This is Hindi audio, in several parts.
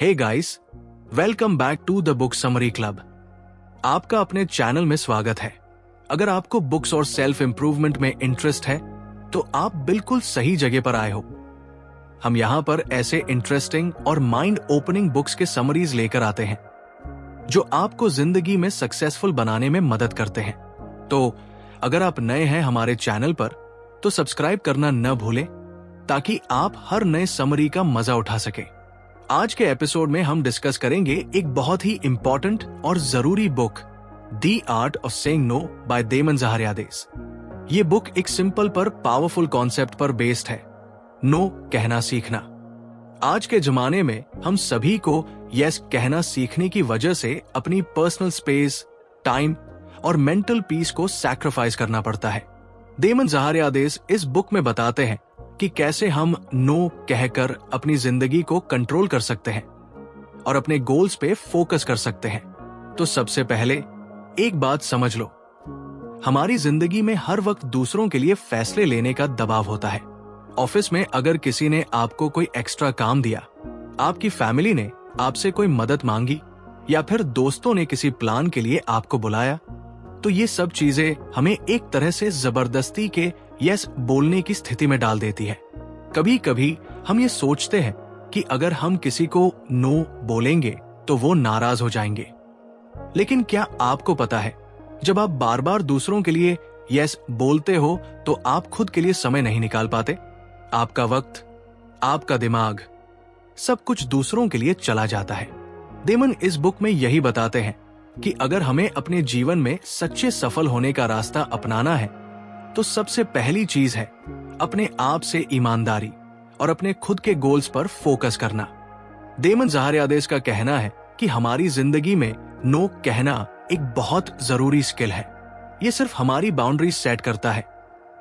Hey guys, welcome back to the book summary club. आपका अपने चैनल में स्वागत है। अगर आपको बुक्स और सेल्फ इंप्रूवमेंट में इंटरेस्ट है तो आप बिल्कुल सही जगह पर आए हो। हम यहाँ पर ऐसे इंटरेस्टिंग और माइंड ओपनिंग बुक्स के समरीज लेकर आते हैं जो आपको जिंदगी में सक्सेसफुल बनाने में मदद करते हैं। तो अगर आप नए हैं हमारे चैनल पर तो सब्सक्राइब करना न भूलें ताकि आप हर नए समरी का मजा उठा सकें। आज के एपिसोड में हम डिस्कस करेंगे एक बहुत ही इंपॉर्टेंट और जरूरी book, the art of saying no by Damon Zahariades. ये बुक एक सिंपल पर पावरफुल कॉन्सेप्ट पर बेस्ड है, नो कहना सीखना। आज के जमाने में हम सभी को यस कहना सीखने की वजह से अपनी पर्सनल स्पेस, टाइम और मेंटल पीस को सैक्रिफाइस करना पड़ता है। देमन ज़ाहरियादेस इस बुक में बताते हैं कि कैसे हम नो कहकर अपनी जिंदगी को कंट्रोल कर सकते हैं और अपने गोल्स पे फोकस कर सकते हैं। तो सबसे पहले एक बात समझ लो, हमारी जिंदगी में हर वक्त दूसरों के लिए फैसले लेने का दबाव होता है। ऑफिस में अगर किसी ने आपको कोई एक्स्ट्रा काम दिया, आपकी फैमिली ने आपसे कोई मदद मांगी या फिर दोस्तों ने किसी प्लान के लिए आपको बुलाया, तो ये सब चीजें हमें एक तरह से जबरदस्ती के यस बोलने की स्थिति में डाल देती है। कभी कभी हम ये सोचते हैं कि अगर हम किसी को नो बोलेंगे तो वो नाराज हो जाएंगे। लेकिन क्या आपको पता है, जब आप बार बार दूसरों के लिए यस बोलते हो तो आप खुद के लिए समय नहीं निकाल पाते। आपका वक्त, आपका दिमाग, सब कुछ दूसरों के लिए चला जाता है। देमन इस बुक में यही बताते हैं कि अगर हमें अपने जीवन में सच्चे सफल होने का रास्ता अपनाना है तो सबसे पहली चीज है अपने आप से ईमानदारी और अपने खुद के गोल्स पर फोकस करना। देमन ज़ाहरियादेस का कहना है कि हमारी जिंदगी में नो कहना एक बहुत जरूरी स्किल है। ये सिर्फ हमारी बाउंड्रीज सेट करता है,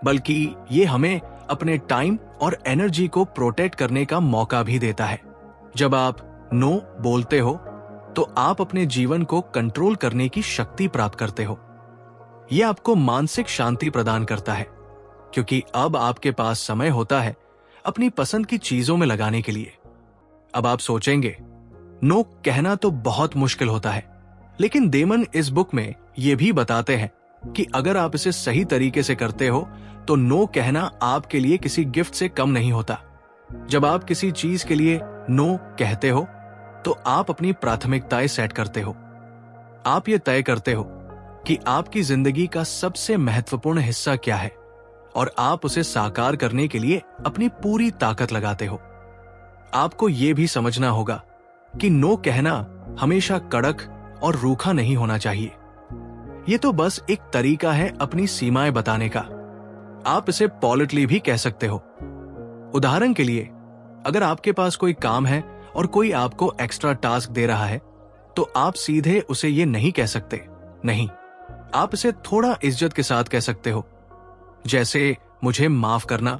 बल्कि ये हमें अपने टाइम और एनर्जी को प्रोटेक्ट करने का मौका भी देता है। जब आप नो बोलते हो तो आप अपने जीवन को कंट्रोल करने की शक्ति प्राप्त करते हो। यह आपको मानसिक शांति प्रदान करता है, क्योंकि अब आपके पास समय होता है अपनी पसंद की चीजों में लगाने के लिए। अब आप सोचेंगे, नो कहना तो बहुत मुश्किल होता है, लेकिन देमन इस बुक में यह भी बताते हैं कि अगर आप इसे सही तरीके से करते हो तो नो कहना आपके लिए किसी गिफ्ट से कम नहीं होता। जब आप किसी चीज के लिए नो कहते हो तो आप अपनी प्राथमिकताएं सेट करते हो। आप ये तय करते हो कि आपकी जिंदगी का सबसे महत्वपूर्ण हिस्सा क्या है और आप उसे साकार करने के लिए अपनी पूरी ताकत लगाते हो। आपको यह भी समझना होगा कि नो कहना हमेशा कड़क और रूखा नहीं होना चाहिए। यह तो बस एक तरीका है अपनी सीमाएं बताने का। आप इसे पॉलिटली भी कह सकते हो। उदाहरण के लिए, अगर आपके पास कोई काम है और कोई आपको एक्स्ट्रा टास्क दे रहा है तो आप सीधे उसे ये नहीं कह सकते, नहीं। आप इसे थोड़ा इज्जत के साथ कह सकते हो, जैसे मुझे माफ करना,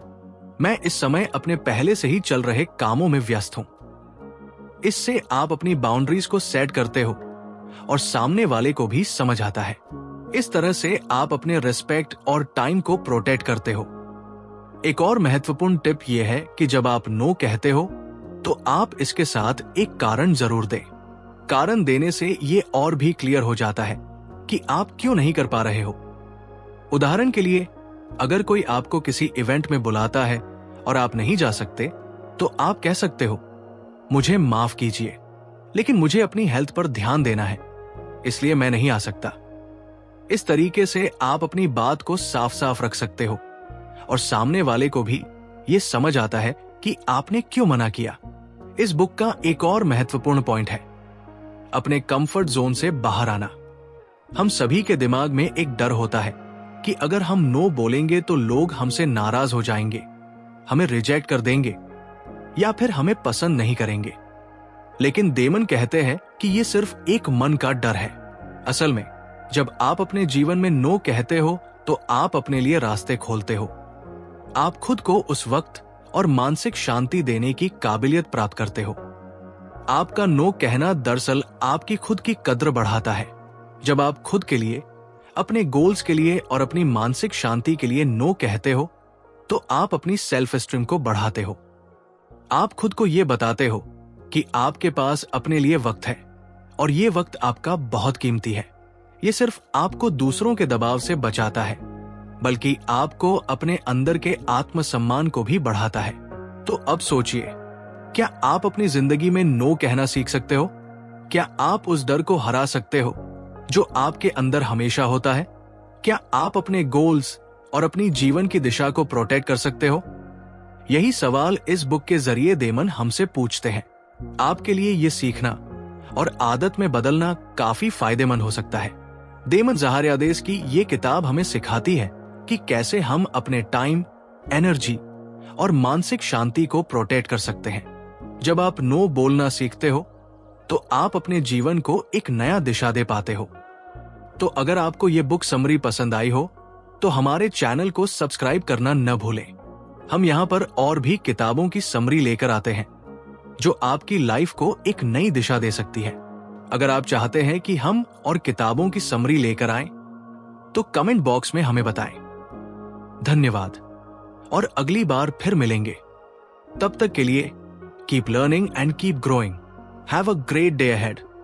मैं इस समय अपने पहले से ही चल रहे कामों में व्यस्त हूं। इससे आप अपनी बाउंड्रीज को सेट करते हो और सामने वाले को भी समझ आता है। इस तरह से आप अपने रिस्पेक्ट और टाइम को प्रोटेक्ट करते हो। एक और महत्वपूर्ण टिप यह है कि जब आप नो कहते हो तो आप इसके साथ एक कारण जरूर दें। कारण देने से ये और भी क्लियर हो जाता है कि आप क्यों नहीं कर पा रहे हो। उदाहरण के लिए, अगर कोई आपको किसी इवेंट में बुलाता है और आप नहीं जा सकते तो आप कह सकते हो, मुझे माफ कीजिए, लेकिन मुझे अपनी हेल्थ पर ध्यान देना है, इसलिए मैं नहीं आ सकता। इस तरीके से आप अपनी बात को साफ साफ रख सकते हो और सामने वाले को भी ये समझ आता है कि आपने क्यों मना किया। इस बुक का एक और महत्वपूर्ण पॉइंट है अपने कंफर्ट जोन से बाहर आना। हम सभी के दिमाग में एक डर होता है कि अगर हम नो बोलेंगे तो लोग हमसे नाराज हो जाएंगे, हमें रिजेक्ट कर देंगे या फिर हमें पसंद नहीं करेंगे। लेकिन देमन कहते हैं कि यह सिर्फ एक मन का डर है। असल में जब आप अपने जीवन में नो कहते हो तो आप अपने लिए रास्ते खोलते हो। आप खुद को उस वक्त और मानसिक शांति देने की काबिलियत प्राप्त करते हो। आपका नो कहना दरअसल आपकी खुद की कद्र बढ़ाता है। जब आप खुद के लिए, अपने गोल्स के लिए और अपनी मानसिक शांति के लिए नो कहते हो तो आप अपनी सेल्फ एस्टीम को बढ़ाते हो। आप खुद को यह बताते हो कि आपके पास अपने लिए वक्त है और ये वक्त आपका बहुत कीमती है। ये सिर्फ आपको दूसरों के दबाव से बचाता है, बल्कि आपको अपने अंदर के आत्मसम्मान को भी बढ़ाता है। तो अब सोचिए, क्या आप अपनी जिंदगी में नो कहना सीख सकते हो? क्या आप उस डर को हरा सकते हो जो आपके अंदर हमेशा होता है? क्या आप अपने गोल्स और अपनी जीवन की दिशा को प्रोटेक्ट कर सकते हो? यही सवाल इस बुक के जरिए देमन हमसे पूछते हैं। आपके लिए ये सीखना और आदत में बदलना काफी फायदेमंद हो सकता है। देमन ज़हारियादेस की ये किताब हमें सिखाती है कि कैसे हम अपने टाइम, एनर्जी और मानसिक शांति को प्रोटेक्ट कर सकते हैं। जब आप नो बोलना सीखते हो तो आप अपने जीवन को एक नया दिशा दे पाते हो। तो अगर आपको ये बुक समरी पसंद आई हो तो हमारे चैनल को सब्सक्राइब करना न भूलें। हम यहाँ पर और भी किताबों की समरी लेकर आते हैं जो आपकी लाइफ को एक नई दिशा दे सकती है। अगर आप चाहते हैं कि हम और किताबों की समरी लेकर आएं, तो कमेंट बॉक्स में हमें बताएं। धन्यवाद और अगली बार फिर मिलेंगे। तब तक के लिए keep learning and keep growing. Have a great day ahead.